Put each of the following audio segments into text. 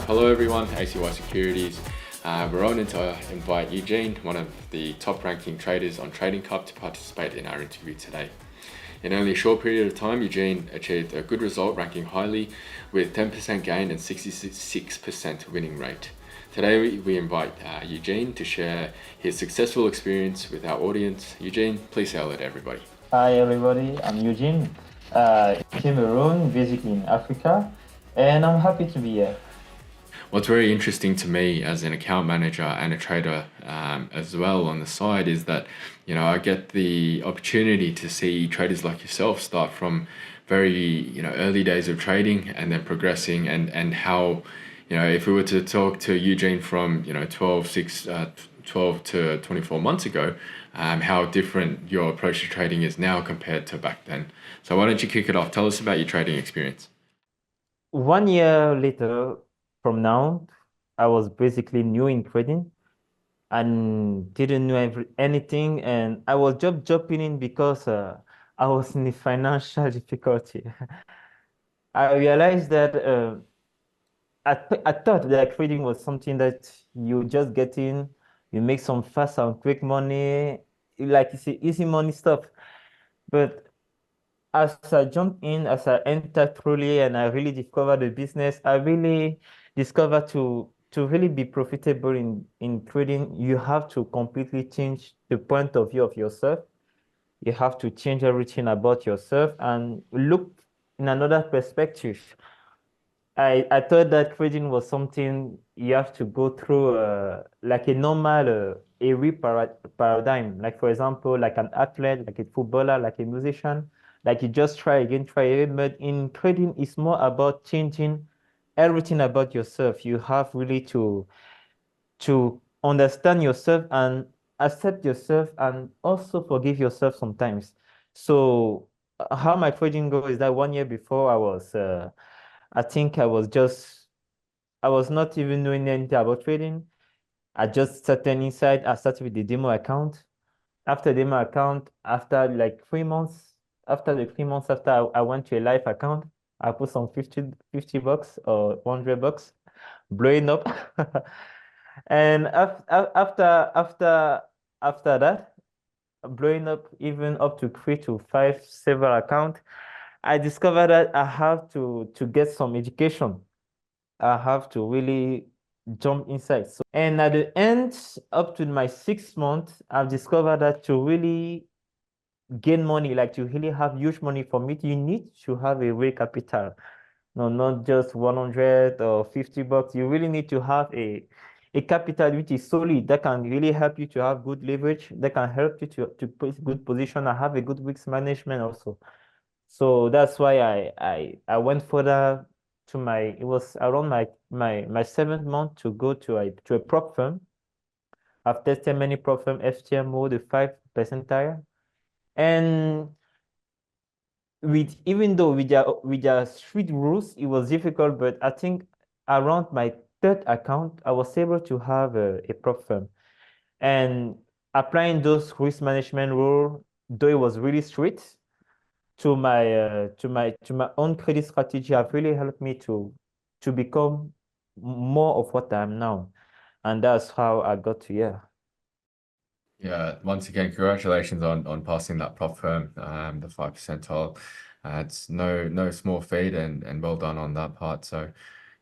Hello everyone, ACY Securities. We're honored to invite Eugene, one of the top-ranking traders on Tradingcup, to participate in our interview today. In only a short period of time, Eugene achieved a good result, ranking highly with 10% gain and 66% winning rate. Today, we invite Eugene to share his successful experience with our audience. Eugene, please say hello to everybody. Hi everybody, I'm Eugene, Cameroon, basically in Africa, and I'm happy to be here. What's very interesting to me as an account manager and a trader as well on the side is that, I get the opportunity to see traders like yourself start from very, early days of trading and then progressing and how, if we were to talk to Eugene from, 12 to 24 months ago, how different your approach to trading is now compared to back then. So why don't you kick it off? Tell us about your trading experience. 1 year later from now, I was basically new in trading and didn't know anything, and I was just jumping in because I was in financial difficulty. I realized that I thought that trading was something that you just get in, you make some fast and quick money, like it's easy money stuff. But as I jumped in, as I entered truly and I really discovered the business, I really discovered to really be profitable in trading, you have to completely change the point of view of yourself. You have to change everything about yourself and look in another perspective. I thought that trading was something you have to go through like a normal paradigm. Like, for example, like an athlete, like a footballer, like a musician, like you just try again. But in trading, it's more about changing everything about yourself. You have really to understand yourself and accept yourself and also forgive yourself sometimes. So how my trading goes is that 1 year before I think I was not even knowing anything about trading. I just started inside. I started with the demo account. After demo account, after like 3 months, after the 3 months after I went to a live account, I put some 50 bucks or 100 bucks, blowing up. And after that, blowing up even up to 3 to 5 several accounts, I discovered that I have to get some education. I have to really jump inside. So, and at the end, up to my 6 months, I've discovered that to really gain money, like to really have huge money from it, you need to have a real capital. No, not just 100 or 50 bucks. You really need to have a capital which is solid that can really help you to have good leverage, that can help you to put good position and have a good risk management also. So that's why I went further to it was around my 7th month to go to a prop firm. I've tested many prop firm, FTMO, the 5 percentile. And even though with their strict rules, it was difficult, but I think around my 3rd account, I was able to have a prop firm. And applying those risk management rules, though it was really strict, to my own credit strategy have really helped me to become more of what I am now. And that's how I got to here. Yeah, once again, congratulations on passing that prop firm, the 5 percentile. It's no small feat and well done on that part. So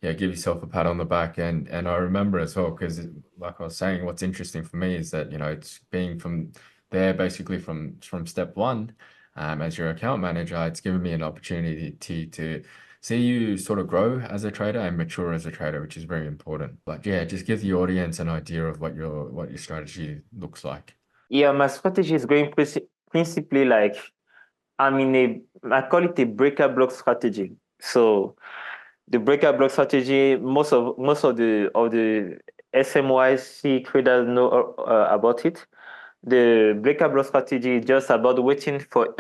yeah, give yourself a pat on the back. And I remember as well, because like I was saying, what's interesting for me is that, it's being from there, basically from step one, as your account manager, it's given me an opportunity to see you sort of grow as a trader and mature as a trader, which is very important. But yeah, just give the audience an idea of what your strategy looks like. Yeah, my strategy is going principally like I call it a breaker block strategy. So the breaker block strategy, most of the SMYC traders know about it. The breaker block strategy is just about waiting for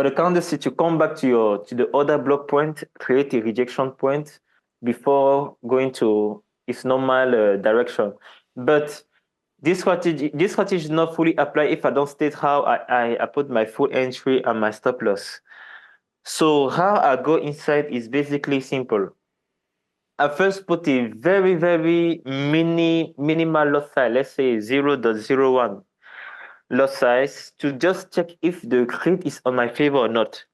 the candlestick to come back to the other block point, create a rejection point before going to its normal direction. But this strategy is not fully applied if I don't state how I put my full entry and my stop loss. So how I go inside is basically simple. I first put a very, very minimal lot size, let's say 0.01 lot size, to just check if the trade is on my favor or not.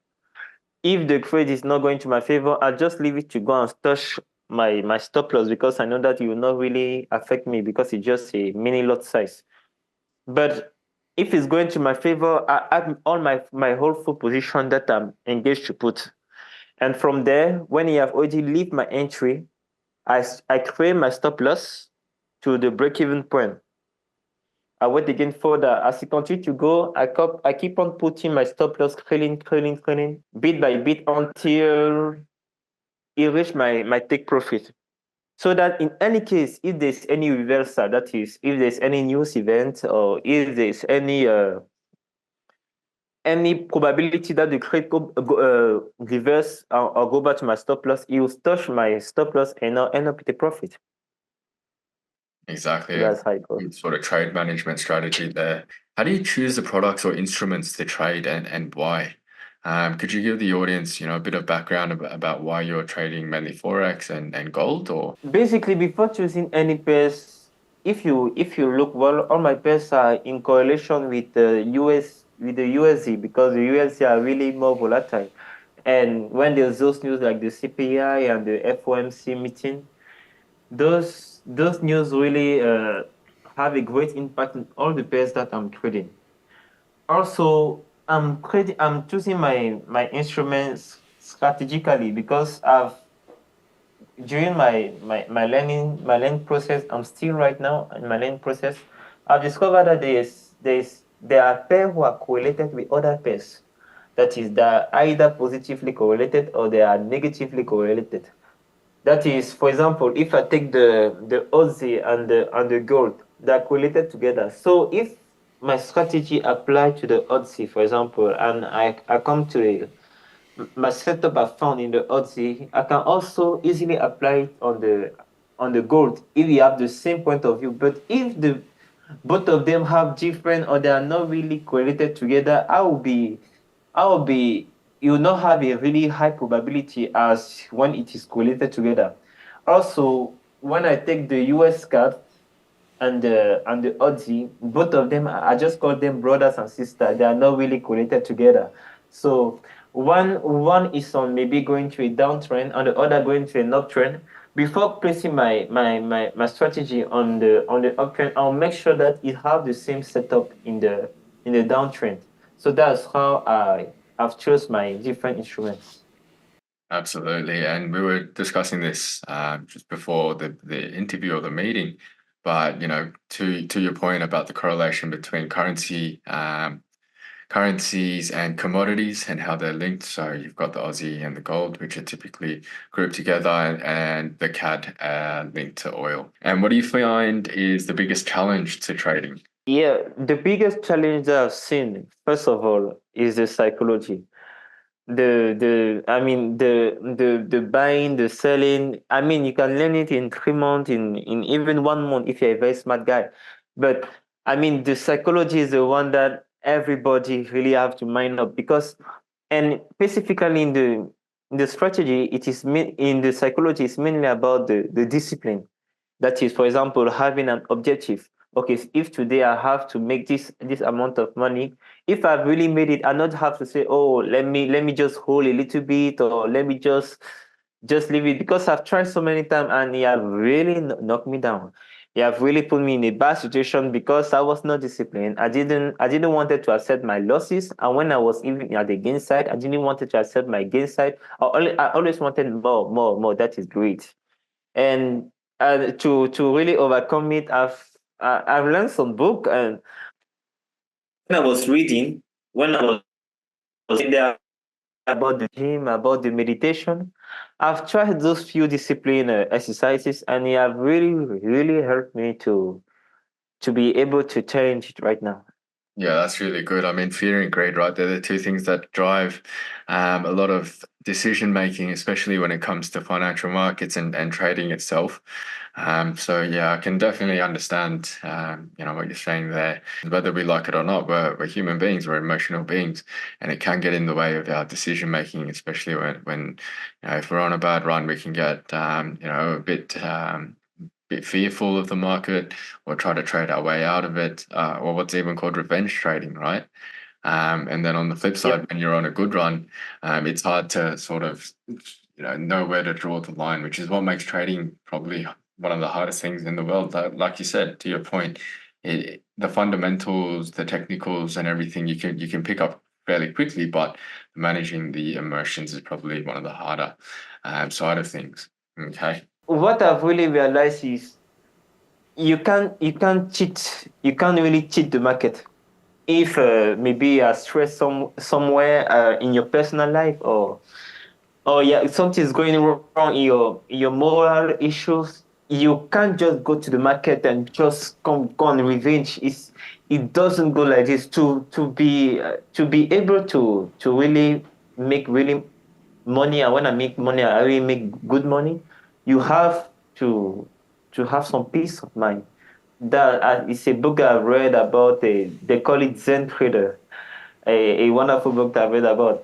If the trade is not going to my favor, I'll just leave it to go and touch my stop loss, because I know that it will not really affect me because it's just a mini lot size. But if it's going to my favor, I add all my whole full position that I'm engaged to put. And from there, when you have already leave my entry, I create my stop loss to the break-even point. I wait again further. As it continue to go, I keep on putting my stop loss, cleaning, bit by bit, until it reach my take profit. So that in any case, if there's any reversal, that is, if there's any news event, or if there's any probability that the trade reverse or go back to my stop loss, it will touch my stop loss and I'll end up with a profit. Exactly. That's how it goes. Sort of trade management strategy there. How do you choose the products or instruments to trade, and why? Could you give the audience, a bit of background about why you're trading mainly Forex and gold, or? Basically, before choosing any pairs, if you look well, all my pairs are in correlation with the USD, because the USD are really more volatile. And when there's those news like the CPI and the FOMC meeting, those news really have a great impact on all the pairs that I'm trading. Also, I'm choosing my instruments strategically, because during my learning process, I'm still right now in my learning process, I've discovered that there are pairs who are correlated with other pairs. That is, they are either positively correlated or they are negatively correlated. That is, for example, if I take the Aussie and the gold, they are correlated together. So if my strategy apply to the Aussie, for example, and I come to my setup I found in the Aussie, I can also easily apply it on the gold if you have the same point of view. But if both of them have different, or they are not really correlated together, you will not have a really high probability as when it is correlated together. Also, when I take the US card and the Aussie, both of them, I just call them brothers and sisters. They are not really correlated together. So one is on maybe going to a downtrend and the other going to an uptrend. Before placing my strategy on the uptrend, I'll make sure that it have the same setup in the downtrend. So that's how I've chose my different instruments. Absolutely. And we were discussing this just before the interview or the meeting. But, to your point about the correlation between currencies and commodities and how they're linked. So you've got the Aussie and the gold, which are typically grouped together, and the CAD linked to oil. And what do you find is the biggest challenge to trading? Yeah, the biggest challenge that I've seen, first of all, is the psychology. The buying, the selling. I mean, you can learn it in 3 months, in even 1 month if you're a very smart guy. But I mean, the psychology is the one that everybody really have to mind up, because, and specifically in the strategy, in the psychology, it's mainly about the discipline. That is, for example, having an objective. Okay, if today I have to make this amount of money, if I've really made it, I not have to say, oh, let me just hold a little bit, or let me just leave it, because I've tried so many times and it have really knocked me down. It have really put me in a bad situation because I was not disciplined. I didn't wanted to accept my losses, and when I was even at the gain side, I didn't wanted to accept my gain side. I always wanted more. That is great. And to really overcome it, I've learned some book, and when I was reading, when I was in there about the gym, about the meditation, I've tried those few discipline exercises, and it have really helped me to be able to change it right now. Yeah, that's really good. I mean, fear and greed, right? They're the two things that drive a lot of decision making, especially when it comes to financial markets and trading itself. So yeah, I can definitely understand, what you're saying there. Whether we like it or not, we're human beings, we're emotional beings, and it can get in the way of our decision making, especially when if we're on a bad run, we can get, a bit fearful of the market or try to trade our way out of it, or what's even called revenge trading, right? And then on the flip side, Yep. when you're on a good run, it's hard to sort of, know where to draw the line, which is what makes trading probably one of the hardest things in the world. Like you said, to your point, the fundamentals, the technicals, and everything you can pick up fairly quickly, but managing the emotions is probably one of the harder side of things. Okay. What I've really realized is you can't really cheat the market. If maybe you are stressed somewhere in your personal life, or yeah, something's going wrong in your moral issues, you can't just go to the market and just go on revenge. It doesn't go like this. To be able to really make really money, and when I make money, I really make good money. You have to have some peace of mind. That it's a book I've read about. They call it Zen Trader, a wonderful book that I've read about.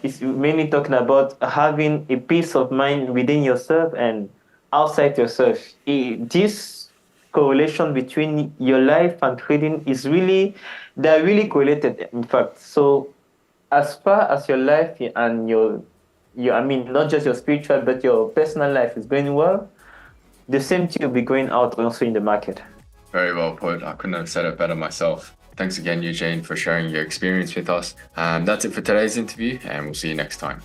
It's mainly talking about having a peace of mind within yourself and outside yourself. This correlation between your life and trading they're really correlated, in fact. So as far as your life and I mean, not just your spiritual, but your personal life is going well, the same thing will be going out also in the market. Very well put. I couldn't have said it better myself. Thanks again, Eugene, for sharing your experience with us. That's it for today's interview, and we'll see you next time.